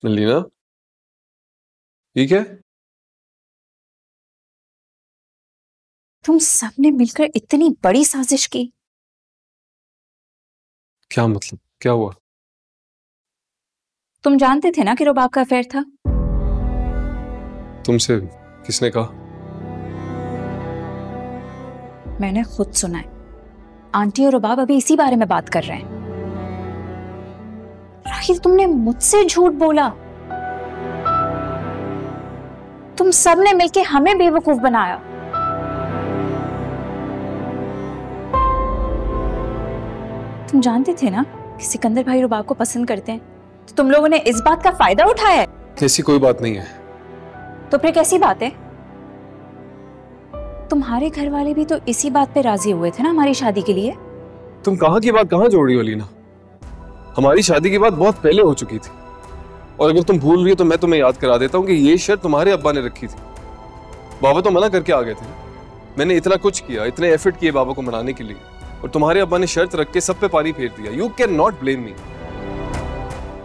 लीना, ठीक है? तुम सबने मिलकर इतनी बड़ी साजिश की। क्या मतलब? क्या हुआ? तुम जानते थे ना कि रुबाब का अफेयर था। तुमसे किसने कहा? मैंने खुद सुना है। आंटी और रुबाब अभी इसी बारे में बात कर रहे हैं। राहिल, तुमने मुझसे झूठ बोला। तुम सबने मिलकर हमें बेवकूफ बनाया। तुम जानते थे ना कि सिकंदर भाई रुबाब को पसंद करते हैं, तो तुम लोगों ने इस बात का फायदा उठाया है। ऐसी कोई बात नहीं है। तो फिर कैसी बात है? तुम्हारे घर वाले भी तो इसी बात पे राजी हुए थे ना हमारी शादी के लिए। तुम कहाँ की बात कहाँ जोड़ रही हो लीना? हमारी शादी की बात बहुत पहले हो चुकी थी, और अगर तुम भूल रही हो तो मैं तुम्हें याद करा देता हूँ कि ये शर्त तुम्हारे अब्बा ने रखी थी। बाबा तो मना करके आ गए थे। मैंने इतना कुछ किया, इतने एफर्ट किए बाबा को मनाने के लिए, और तुम्हारे अब्बा ने शर्त रख के सब पे पानी फेर दिया। You can not blame me.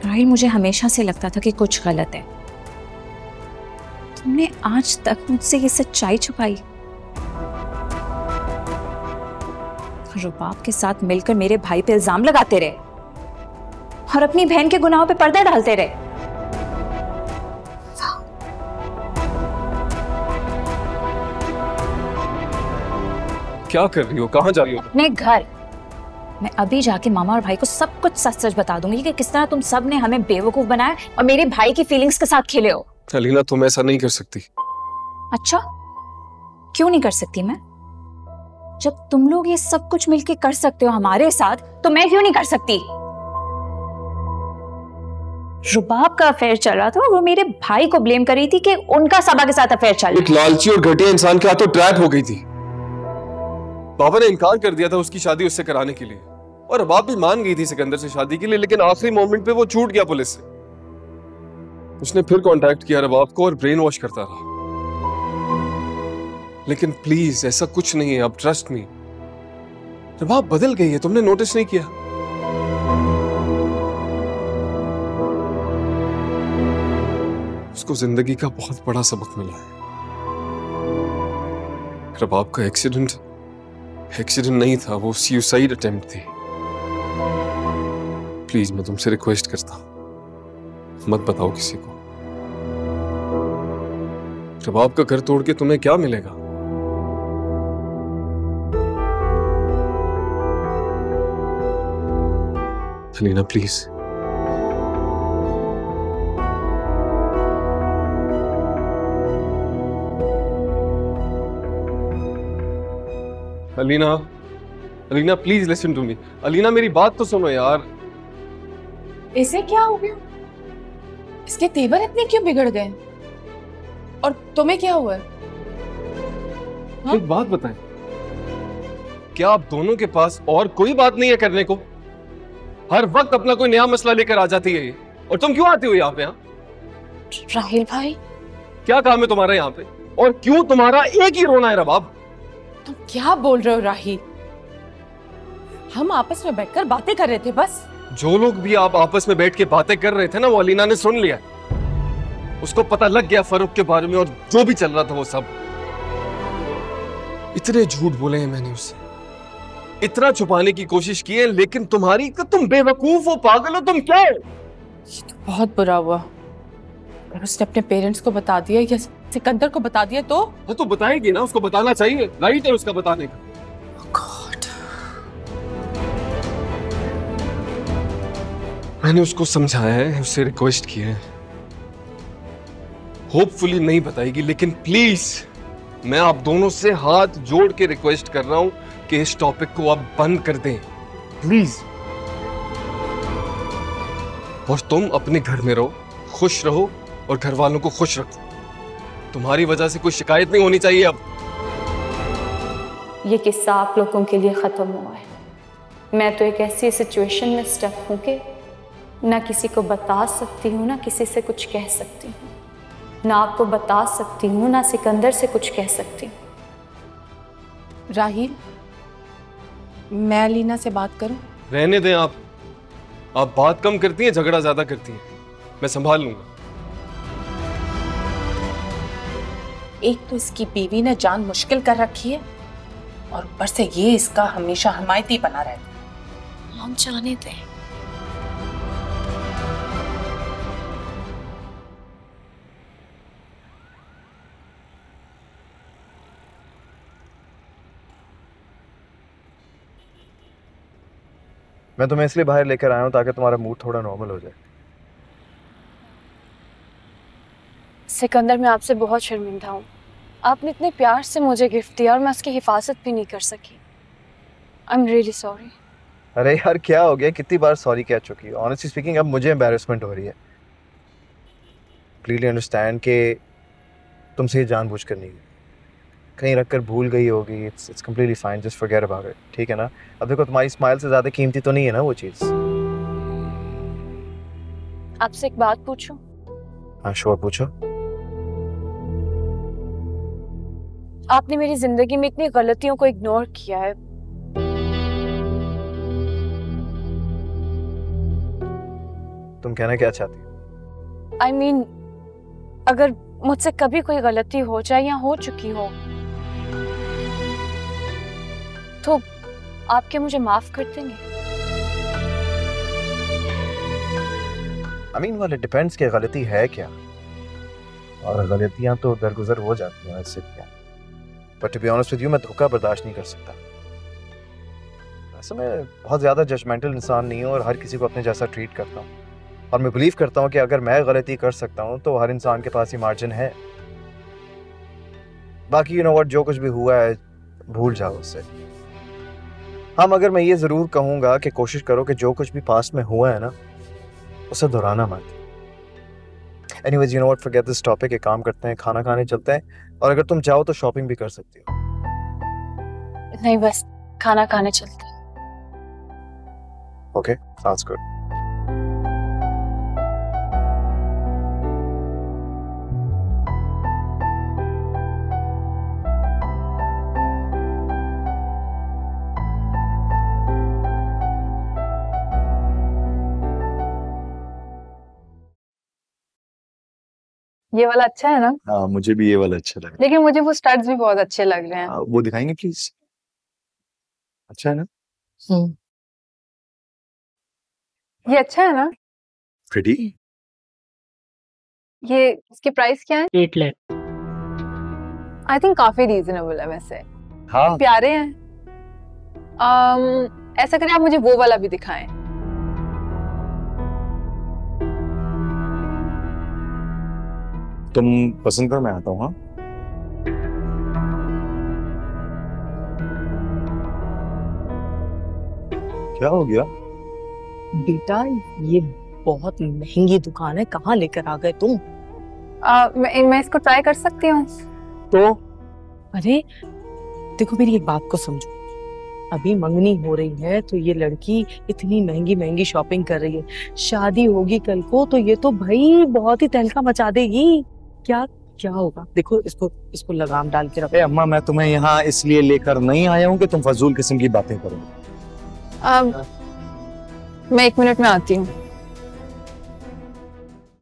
Rahil, मुझे हमेशा से लगता था कि कुछ गलत है। तुमने आज तक मुझसे ये सच्चाई छुपाई। रुबाब के साथ मिलकर मेरे भाई पे इल्जाम लगाते रहे और अपनी बहन के गुनाहों पे पर्दा डालते रहे। क्या कर रही हो? कहाँ जा रही हो? अपने घर। मैं अभी जाके मामा और भाई को सब कुछ सच सच बता दूंगी कि किस तरह तुम सब ने हमें बेवकूफ बनाया और मेरे भाई की फीलिंग्स के साथ खेले हो। लीना, तुम ऐसा नहीं कर सकती। अच्छा, क्यों नहीं कर सकती मैं? जब तुम लोग ये सब कुछ मिलके कर सकते हो हमारे साथ, तो मैं क्यों नहीं कर सकती? रुबाब का अफेयर चल रहा था और वो मेरे भाई को ब्लेम कर रही थी कि उनका सबा के साथ अफेयर चल रहा है। एक लालची और घटिया इंसान के हाथों ट्रैप हो गई थी। बाबा ने इनकार कर दिया था उसकी शादी उससे कराने के लिए, और रबाब भी मान गई थी सिकंदर से शादी के लिए, लेकिन आखिरी मोमेंट पे वो छूट गया पुलिस से। उसने फिर कांटेक्ट किया रबाब को और ब्रेन वॉश करता रहा। लेकिन प्लीज, ऐसा कुछ नहीं है। अब ट्रस्ट मी, रबाब बदल गई है। तुमने नोटिस नहीं किया? उसको जिंदगी का बहुत बड़ा सबक मिला है। रबाब का एक्सीडेंट नहीं था, वो सुसाइड अटेम्प्ट थी। प्लीज, मैं तुमसे रिक्वेस्ट करता हूं, मत बताओ किसी को। रबाब का घर तोड़ के तुम्हें क्या मिलेगा? Leena, please. Alina, Alina please listen to me. Alina, मेरी बात तो सुनो यार। इसे क्या हो गया? इसके तेवर इतने क्यों बिगड़ गए? और तुम्हें क्या हुआ? एक बात बताएं, क्या आप दोनों के पास और कोई बात नहीं है करने को? हर वक्त अपना कोई नया मसला लेकर आ जाती है ये, और तुम क्यों आती हो यहाँ पे? राहिल भाई, क्या काम है तुम्हारा यहाँ पे, और क्यों तुम्हारा एक ही रोना है रबाब? तुम क्या बोल रहे हो राहिल? हम आपस में बैठकर बातें कर रहे थे बस। जो लोग भी आप आपस में बैठ के बातें कर रहे थे ना, वो अलीना ने सुन लिया। उसको पता लग गया फरूक के बारे में और जो भी चल रहा था वो सब। इतने झूठ बोले हैं मैंने उससे, इतना छुपाने की कोशिश की है, लेकिन तुम बेवकूफ हो, पागल हो तुम। क्या हो? ये तो बहुत बुरा हुआ। अगर उसने अपने पेरेंट्स को बता दिया या सिकंदर को बता दिया तो बताएगी ना, उसको बताना चाहिए, राइट है उसका बताने का। गॉड, मैंने उसको समझाया है, उससे रिक्वेस्ट की है। होपफुली नहीं बताएगी, लेकिन प्लीज मैं आप दोनों से हाथ जोड़ के रिक्वेस्ट कर रहा हूं कि इस टॉपिक को आप बंद कर दें, प्लीज। और तुम अपने घर में रहो, खुश रहो और घर वालों को खुश रखो। तुम्हारी वजह से कोई शिकायत नहीं होनी चाहिए अब। ये किस्सा आप लोगों के लिए ख़त्म हुआ है। मैं तो एक ऐसी सिचुएशन में स्टक हूँ कि ना किसी को बता सकती हूँ, ना किसी से कुछ कह सकती हूँ। ना आपको बता सकती हूँ, ना सिकंदर से कुछ कह सकती हूँ। राहिल, मैं अलीना से बात करूं? रहने दें आप बात कम करती हैं, झगड़ा ज्यादा करती हैं। मैं संभाल लूंगा। एक तो इसकी बीवी ने जान मुश्किल कर रखी है और ऊपर से ये इसका हमेशा हमायती बना रहता है। हम जाने दें। मैं तुम्हें इसलिए बाहर लेकर आया हूँ ताकि तुम्हारा मूड थोड़ा नॉर्मल हो जाए। सिकंदर, मैं आपसे बहुत शर्मिंदा हूँ। आपने इतने प्यार से मुझे गिफ्ट दिया और मैं उसकी हिफाजत भी नहीं कर सकी। I am really sorry. अरे यार क्या हो गया, कितनी बार सॉरी कह चुकी है। ऑनेस्टली स्पीकिंग अब मुझे एम्बैरेसमेंट हो रही है। प्लीज अंडरस्टैंड कि तुमसे ये जानबूझकर नहीं, कहीं रख कर भूल गई होगी। It's completely fine, just forget about it, ठीक है ना। अब देखो तुम्हारी स्माइल से ज़्यादा कीमती तो नहीं है ना वो चीज़। आपसे एक बात पूछूं? हाँ श्योर, पूछो। आपने मेरी जिंदगी में इतनी गलतियों को इग्नोर किया है, तुम कहना क्या चाहती हो? आई मीन अगर मुझसे कभी कोई गलती हो जाए या हो चुकी हो तो आप क्या मुझे माफ कर देंगे? आई मीन वाले डिपेंड्स कि गलती है क्या, और गलतियां तो दरगुजर हो जाती हैं, इससे क्या। But to be honest with you, मैं धोखा बर्दाश्त नहीं कर सकता। वैसे मैं बहुत ज़्यादा जजमेंटल इंसान नहीं हूँ और हर किसी को अपने जैसा ट्रीट करता हूँ, और मैं बिलीव करता हूँ कि अगर मैं गलती कर सकता हूँ तो हर इंसान के पास ही मार्जिन है। बाकी यू नो व्हाट, जो कुछ भी हुआ है भूल जाओ उससे। हाँ, मगर मैं ये ज़रूर कहूँगा कि कोशिश करो कि जो कुछ भी पास्ट में हुआ है ना उसे दोहराना मत। Anyways, you know what, forget this topic. एक काम करते हैं, खाना खाने चलते हैं, और अगर तुम चाहो तो शॉपिंग भी कर सकती हो। नहीं, बस खाना खाने चलते हैं। Okay, sounds good. ये वाला अच्छा है ना? हाँ, मुझे भी ये वाला अच्छा लगा। लेकिन मुझे वो स्टड्स भी बहुत अच्छे लग रहे हैं। वो दिखाएंगे प्लीज? अच्छा है ना? ये अच्छा है ना? प्रिटी। ये इसकी प्राइस क्या है? 8 लाख। आई थिंक काफी रीजनेबल है वैसे। हाँ, प्यारे हैं। ऐसा करें, आप मुझे वो वाला भी दिखाएं। तुम पसंद करो, मैं आता हूँ। हाँ, क्या हो गया बेटा, ये बहुत महंगी दुकान है, कहाँ लेकर आ गए तुम? मैं इसको ट्राई कर सकती हूँ? तो अरे देखो, मेरी एक बात को समझो। अभी मंगनी हो रही है तो ये लड़की इतनी महंगी महंगी शॉपिंग कर रही है। शादी होगी कल को तो ये तो भाई बहुत ही तहलका मचा देगी। क्या क्या होगा? देखो, इसको लगाम डाल के रखो। अम्मा, मैं तुम्हें यहाँ इसलिए लेकर नहीं आया हूँ कि तुम फजूल किस्म की बातें करो। मैं 1 मिनट में आती हूँ।